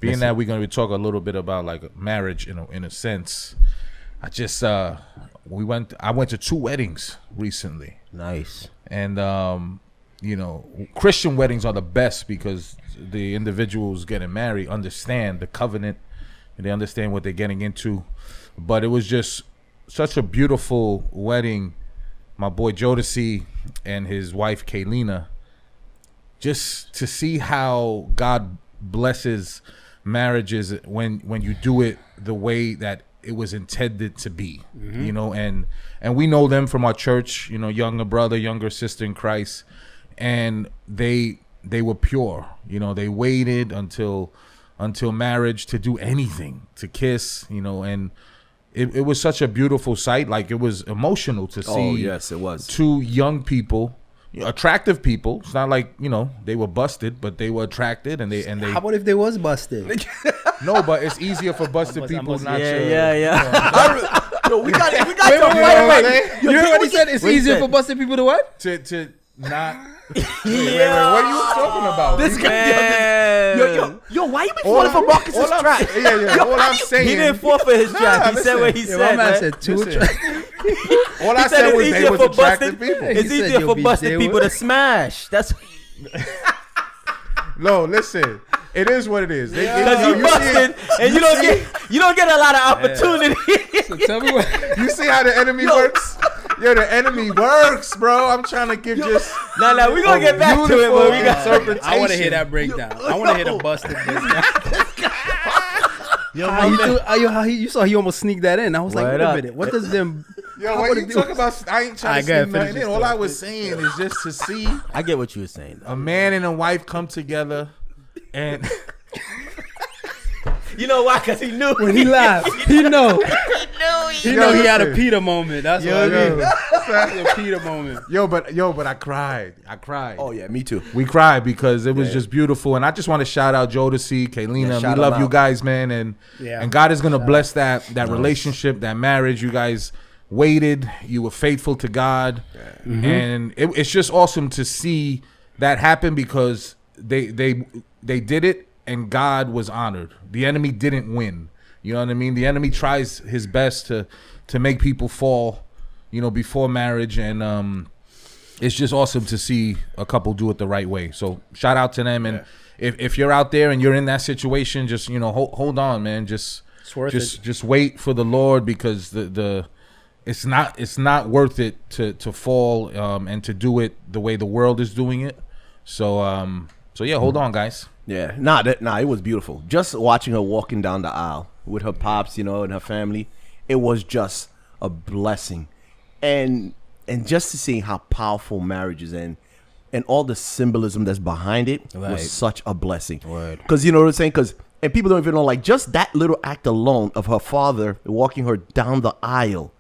being that we're going to talk a little bit about like marriage in a sense. I just I went to 2 weddings recently. Nice. And you know, Christian weddings are the best because the individuals getting married understand the covenant and they understand what they're getting into. But it was just such a beautiful wedding. My boy Jodeci and his wife Kaylina, just to see how God blesses marriages when you do it the way that it was intended to be. You know, and we know them from our church, you know, younger brother, younger sister in Christ, and they were pure. You know, they waited until marriage to do anything, to kiss, you know, and it was such a beautiful sight. Like, it was emotional to see. Oh, yes, it was. 2 young people, attractive people. It's not like, you know, they were busted, but they were attracted, and they. How about if they was busted? No, but it's easier for busted people not to. Yeah. No, we got Wait. You You heard what he said? It's easier for busted people to what? To not. Wait, what are you talking about? This guy, yo, why you be falling for Marcus's track? All I'm saying. He didn't fall for his track. He said what he Yeah, said, my man man. said 2 Listen. tracks. All I said was they was attractive people. It's He said easier you'll for be busted there people with- to smash. That's No, listen. It is what it is. because you busted, and you don't get a lot of opportunity. So tell me what. You see how the enemy works? Yo, the enemy works, bro. I'm trying to give just. Nah, we gonna get back to it, but we got. interpretation. I want to hear that breakdown. I want to hear the busted breakdown. You saw he almost sneaked that in. I was like, Word wait a up. minute. What does them? Yo, how what would you it be- talk about? I ain't trying I to gotta sneak finish nothing this in. All story. I was saying is just to see I get what you were saying. a man and a wife come together, and You know why? Because he knew. When he laughed, he know. He know he had a listen. Peter moment. That's what I mean. A Peter moment. Yo, but I cried. Oh yeah, me too. We cried because it was just beautiful, and I just want to shout out Jodeci, Kaylina. Yeah, We shout love them you out. guys, man, and God is gonna bless that relationship, that marriage. You guys waited, you were faithful to God, and it's just awesome to see that happen because they did it, and God was honored. The enemy didn't win. You know what I mean? The enemy tries his best to make people fall, you know, before marriage, and it's just awesome to see a couple do it the right way. So shout out to them, and if you're out there and you're in that situation, just, you know, hold on, man. Just wait for the Lord, because it's not worth it to fall and to do it the way the world is doing it. So yeah, hold on, guys. Yeah, it was beautiful. Just watching her walking down the aisle with her pops, you know, and her family, it was just a blessing, and just to see how powerful marriage is and all the symbolism that's behind it Right. was such a blessing. Word. Because you know what I'm saying? And people don't even know, like, just that little act alone of her father walking her down the aisle,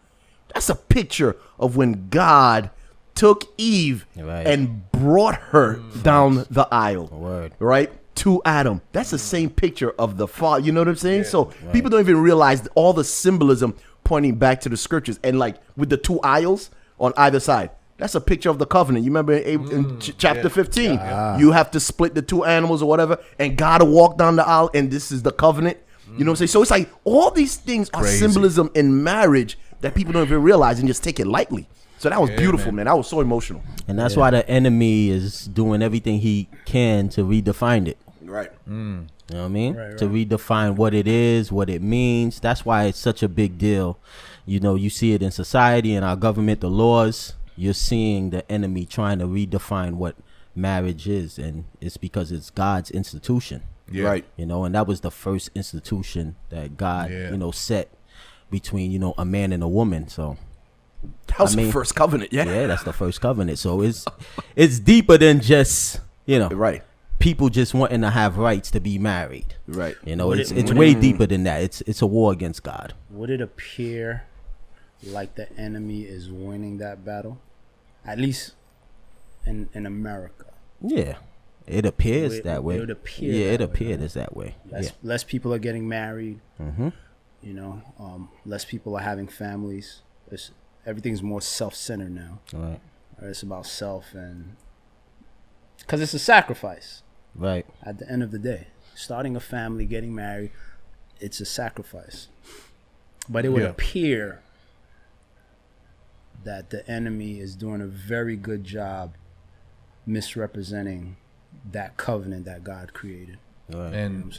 that's a picture of when God took Eve Right. and brought her down the aisle. Word. Right? To Adam. That's the same picture of the father. You know what I'm saying? So people don't even realize all the symbolism pointing back to the scriptures. And like with the 2 aisles on either side, that's a picture of the covenant. You remember in chapter 15, you have to split the 2 animals or whatever, and God will walk down the aisle, and this is the covenant. You know what I'm saying? So it's like all these things are symbolism in marriage that people don't even realize and just take it lightly. So that was beautiful, man. That was so emotional. And that's why the enemy is doing everything he can to redefine it. Right. You know what I mean? Right. To redefine what it is, what it means. That's why it's such a big deal. You know, you see it in society, in our government, the laws. You're seeing the enemy trying to redefine what marriage is, and it's because it's God's institution. Yeah. Right. You know, and that was the first institution that God, Yeah. you know, set between, you know, a man and a woman. So That was I mean, the first covenant. Yeah. yeah, that's the first covenant. So it's deeper than just, you know, Right. people just wanting to have rights to be married. Right. You know, Would it's it- would way it- deeper than that. It's a war against God. Would it appear like the enemy is winning that battle? At least in America. Yeah, it appears that way. It would appear Yeah, that it way, appears right? it's that way. Less people are getting married. Mm-hmm. You know, less people are having families. Everything's more self-centered now. Right. It's about self, and because it's a sacrifice Right. at the end of the day. starting a family, getting married, it's a sacrifice. But it would appear that the enemy is doing a very good job misrepresenting that covenant that God created. And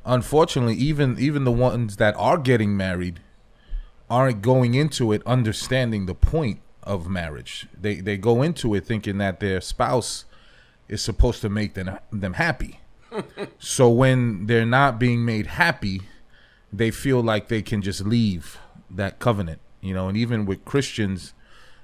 unfortunately, even the ones that are getting married aren't going into it understanding the point of marriage. They go into it thinking that their spouse is supposed to make them happy. So when they're not being made happy, they feel like they can just leave that covenant. And even with Christians,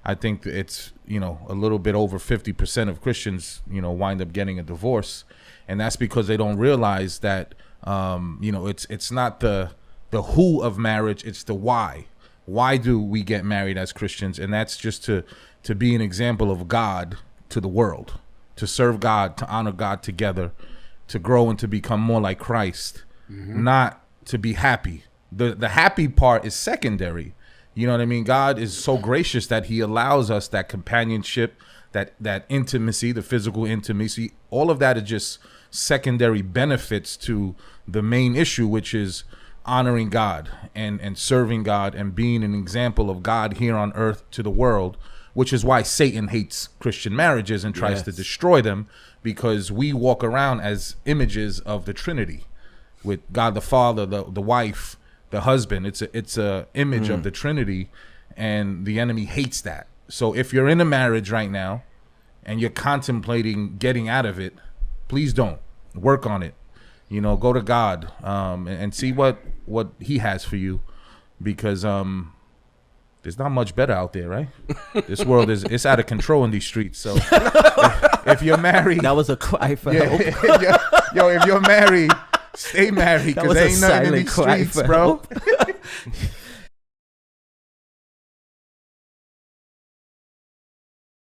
I think it's a little bit over 50% of Christians wind up getting a divorce, and that's because they don't realize that it's not the who of marriage, it's the why. Why do we get married as Christians? And that's just to be an example of God to the world, to serve God, to honor God together, to grow and to become more like Christ, not to be happy. The happy part is secondary. You know what I mean? God is so gracious that he allows us that companionship, that intimacy, the physical intimacy. All of that is just secondary benefits to the main issue, which is honoring God and serving God and being an example of God here on earth to the world, which is why Satan hates Christian marriages and tries to destroy them, because we walk around as images of the Trinity, with God the Father, the wife, the husband. It's a image of the Trinity, and the enemy hates that. So if you're in a marriage right now and you're contemplating getting out of it, please don't. Work on it. Go to God and see what he has for you, because there's not much better out there, right? This world it's out of control in these streets. So if you're married, that was a cry for help. If you're married, stay married, because there ain't nothing in these streets, bro.